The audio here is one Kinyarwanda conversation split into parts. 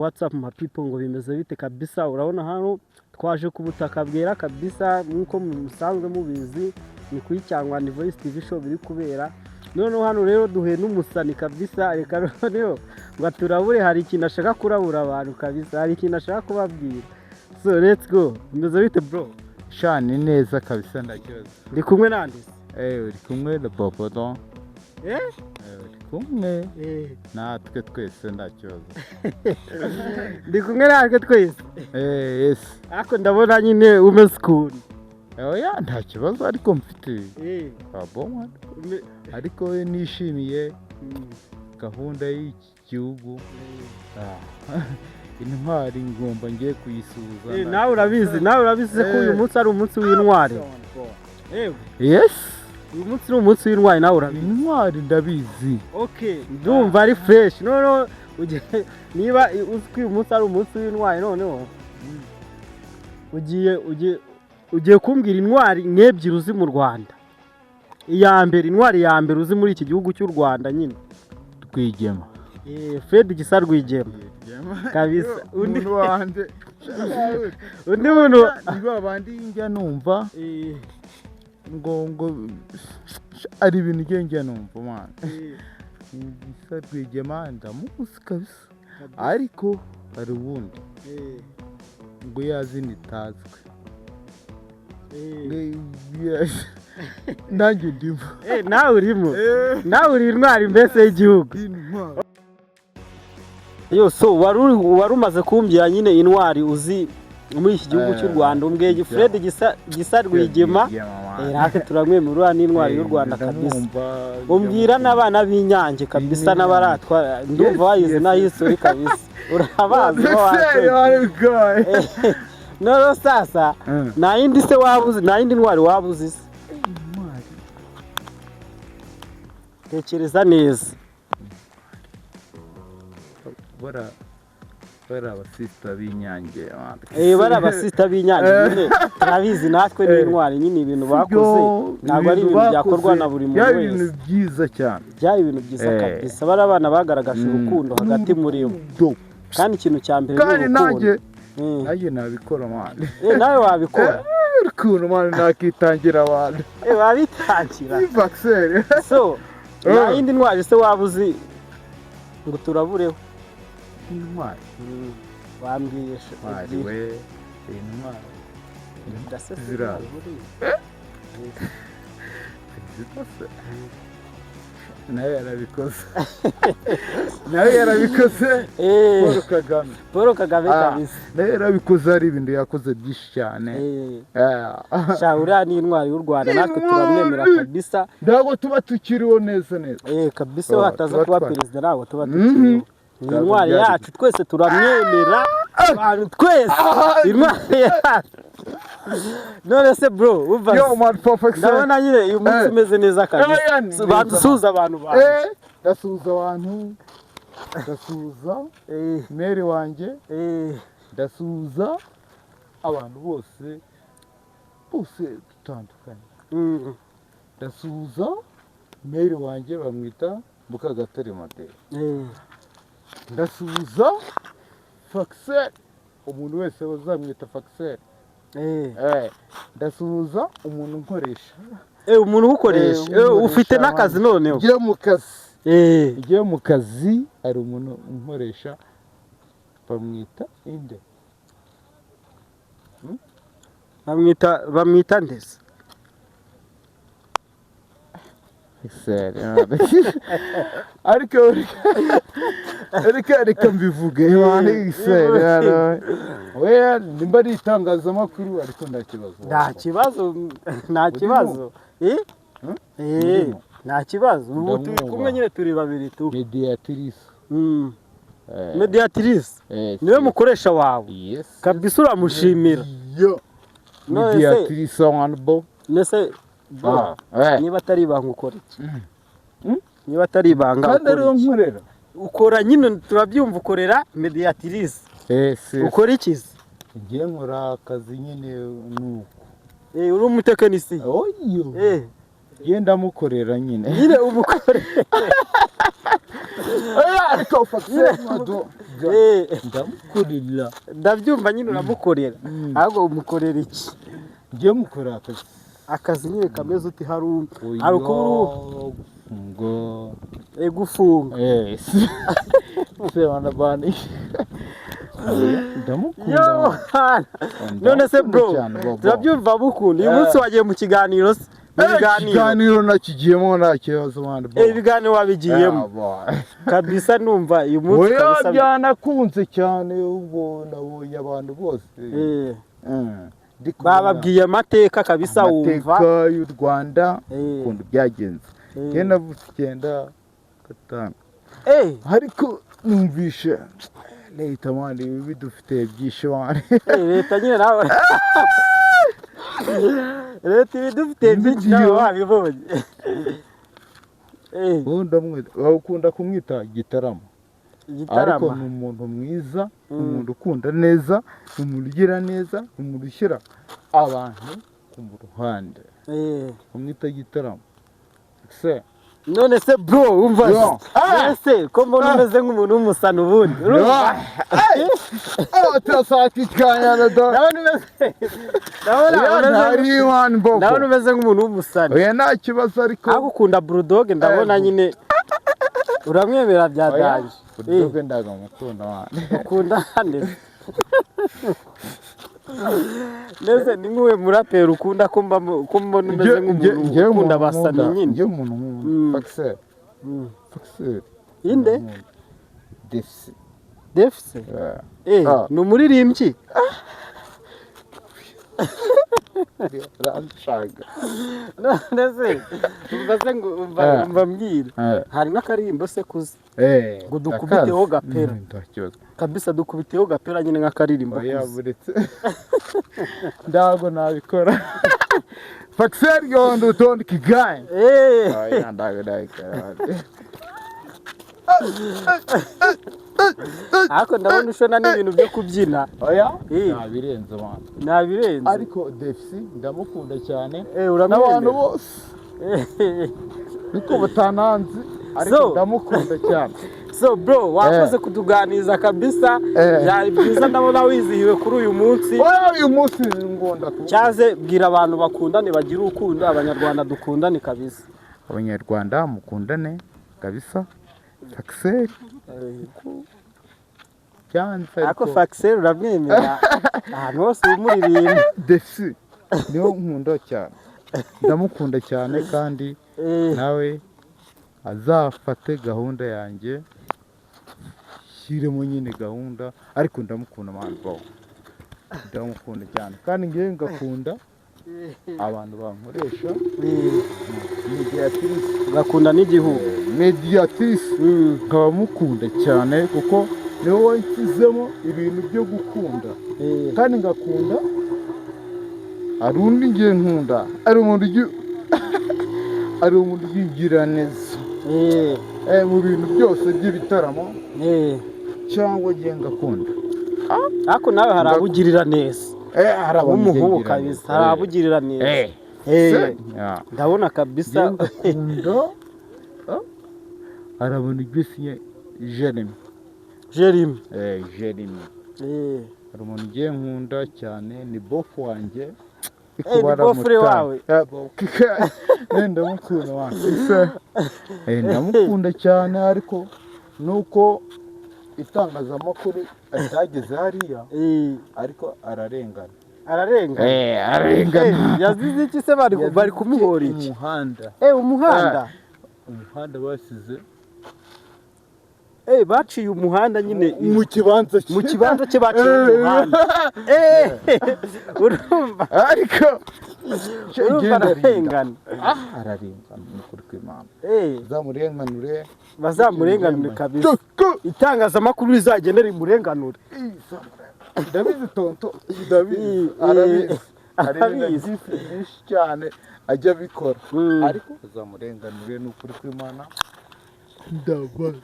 WhatsApp ma people ngo bimeze bite kabisa. Urabona hano twaje ku butaka bwera kabisa nkuko musanzwe mubizi ni kuri Cyangwani Voice TV show biri kubera. Noneho hano rero duhe n'umusani kabisa, reka noneho ngo turabure hari ikintu ashaka kurabura abantu kabisa, hari ikintu ashaka kubabwira. So let's go. Bimeze bite bro? Shani neza kabisa ndakibazo. Ndi kumwe nande? Uri kumwe na Bobodo. Uri kumwe natwe twese ndakibazo. Ndi kumwe natwe twese. Yes. Ako ndabona nyine umeze cool. Oya nta kibazo ariko mfite. Aboma. Ariko nishimiye gahunda y'igihugu. Intwari ngomba ngiye kuyisuhuza. Nawe urabizi ko uyu munsi ari umunsi w'intwari. Yes. Uyu munsi ni umunsi w'intwari nawe urabizi. Intwari ndabizi. Okay, ndumva ari fresh. Noneho niba uzwi uyu munsi ari umunsi w'intwari noneho ugiye kumbwira intwari n'ebyiri uzi mu Rwanda. Intwari ya mbere uzi muri iki gihugu cy'u Rwanda nyine. Rwigema. Fred Gisa Rwigema. Kabisa. Undi wande. Undi muntu babandi njya numva. Ngo ari ibintu njya numva man. Gisa Rwigema ndamuzi kabisa. Ariko ari ubundi. Ngo yazini tazwe. Nanjye ndimo. Nawe urimo. Nawe uri intwari mbese y'igihugu. So wari umaze kumbwira nyine intwari uzi muri iki gihugu cy'u Rwanda umbwege Fred Gisa Rwigema. Natwe turamwemera n'intwari y'u Rwanda kabisa. Umbwira n'abana b'Inyange kabisa n'abaratwa ndumva bayize na history kabisa. Urabazi wawe. No sasa na yindi se wabuzi na yindi ntwari wabuzi se. Tekereza neza. Bara abasista b'Inyange. Bara abasista b'Inyange nyine turabizi natwe n'intwari nyine ibintu bakoze ntabwo ari ibintu byakorwa na buri muntu wese. Byari ibintu byiza cyane. Byari ibintu byiza kabisa. Bari abana bagaragaje urukundo hagati muri bo. Kandi ikintu cya mbere ni urukundo. Nanjye nabikora mwana. Nawe wabikora. Urukundo mwana nakitangira abantu. Wabitangira. Vaccine. So na yindi ntwari se wabuzi ngo turabureho. Intwari. Wambwiye we intwari. Ndasezera. Nawe yarabikoze. Paul Kagame kabisa. Nawe yarabikoze ari ibintu yakoze byinshi cyane. Uriya ni intwari y'u Rwanda natwe turamwemera kabisa. Ntabwo tuba tukiriho neza. Kabisa wataza kuba perezida ntabwo tuba tukiriho. Ni intwari yacu twese turamwemera. Abantu twese intwari yacu. None se bro uva. Ndabona nyine uyu munsi umeze neza kabisa. Badusuza abantu bawe. Ndasuhuza abantu. Ndasuhuza meri wanjye. Ndasuhuza abantu bose dutandukanye. Ndasuhuza meri wanjye bamwita Mukagatare Matera. Ndasuhuza Faxer umuntu wese bazamwita Faxer. Ndasuhuza umuntu nkoresha. Umuntu ukoresha ufite n'akazi noneho. Ngiye mu kazi ari umuntu nkoresha bamwita inde. Bamwita ndese. Ariko reka mbivuge we nimba ari itangazamakuru ariko nta kibazo. Nta kibazo. Ubu turi kumwe nyine turi babiri tu. Mediatrice. Niwe mukoresha wawe. Kabisa uramushimira. Mediatrice wanbo. Nese niba atari ibanga ukora iki? Niba atari ibanga ukora nyine turabyumva ukorera Mediatrice. Ukora iki? Ngiye nkora akazi nyine nuko. Uri umutekinisi. Genda mukorera nyine. Nyine umukorera. ariko Faxer mado ndamukorera ndabyumva nyine uramukorera ahubwo umukorera iki ngiye mukora akazi nyine kameze uti hari uko ngo gufunga se wana bani ndamukunda none se bro turabyumva bukunda uyu munsi wagiye mu kiganiro se ikiganiro nakigiyemo nta kibazo mwana ibiganiro wabigiyemo kabisa numva uyu munsi kabisa byanakunze cyane ubwo nabonye abantu bose bababwiye amateka kabisa wumva amateka y'u Rwanda ukuntu byagenze genda bukigenda gatanu ariko numvishe leta mwana ibi dufite byinshi mwana leta nyine nawe leta ibi dufite byinshi nawe wabibonye ukunda kumwita Gitarama ariko ni umuntu mwiza umuntu ukunda neza umuntu ugira neza umuntu ushyira abantu ku ruhande kumwita Gitarama se none se bro umva se ko mbona umeze nk'umuntu w'umusana ubundi turasatikanya ndabona umeze nk'umuntu w'umusana oya nta kibazo ariko ukunda Bulldog ndabona nyine uramwemera byadanje Bulldog ndaga mukunda wana ukunda neza neze ni nk'uwe muraperi ukunda ko mbona umeze nk'umuntu ukunda abasani nyine njye umuntu Faxer inde Defse ni umuririmbyi ranshaga neze umva mbwira hari n'akaririmbo se kuzi ngo dukubiteho gapera kabisa dukubiteho gapera nyine nk'akaririmbo yaburetse ndago nabikora Faxer yondo utonde kigaye ndago ndayikora ariko ndabona ushona n'ibintu byo kubyina nabirenze mwana nabirenze ariko Defsi ndamukunda cyane n'abantu bose niko batananze ariko ndamukunda cyane so bro wakoze kutuganiza kabisa byari byiza ndabona wizihiwe kuri uyu munsi uyu munsi ngonda cyaze bwira abantu bakundane bagira urukundo abanyarwanda dukundane kabisa abanyarwanda mukundane kabisa Faxer ako Faxer uramwemera ahantu hose umuririmba Defsi niyo nkunda cyane ndamukunda cyane kandi nawe azafate gahunda yanjye shyiremo nyine gahunda ariko ndamukunda mwana bro ndamukunda cyane kandi ngiye ngakunda abantu bankoresha mediatrice gakunda n'igihugu mediatrice nkaba mukunda cyane kuko niwe wanshyizemo ibintu byo gukunda kandi ngakunda ari undi ngiye nkunda ari umuntu ugira neza mu bintu byose by'ibitaramo cyangwa ngiye ngakunda ariko nawe hari abugirira neza umuhungu kabisa hari abugirira neza ndabona kabisa arabona ibyisi Jeremy hari umuntu ugiye nkunda cyane ni bofu wanjye ni bofure wawe ndamukunda wanjye ndamukunda cyane ariko nuko itangazamakuru atageze hariya ariko ararengana yazize iki se bari kumuhora iki umuhanda basize baciye umuhanda nyine mu kibanza cye baciye umuhanda urumva ariko ararengana ararengana n'ukuri kw'Imana bazamurenganure kabisa itangazamakuru rizagenda rimurenganure ndabizi tonto arabizi byinshi cyane ajya abikora ariko bazamurenganure n'ukuri kw'Imana ndabaza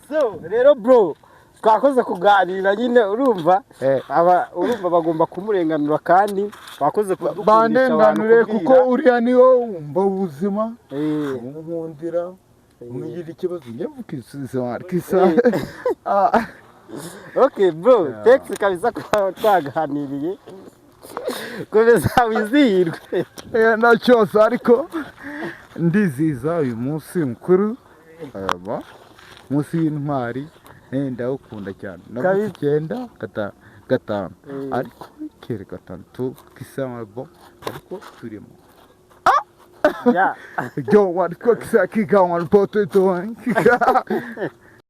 so rero bro twakoze kuganira nyine urumva bagomba kumurenganura kandi bakoze bandenganure kuko uriya niwo wumva ubuzima nkundira Mwigira ikibazo nyamukisubizo wari kisa. Okay bro, thanks kabisa kwa twaganiriye. Komeza wizihirwe. Nta cyose ariko ndiziza uyu munsi mukuru. Munsi y'intwari ndawukunda cyane. Navuze 9 gatanu. Ariko kere gatatu kisamabo ariko turimo. Yeah. Yo, what the fuck is that? Kick on, put it on.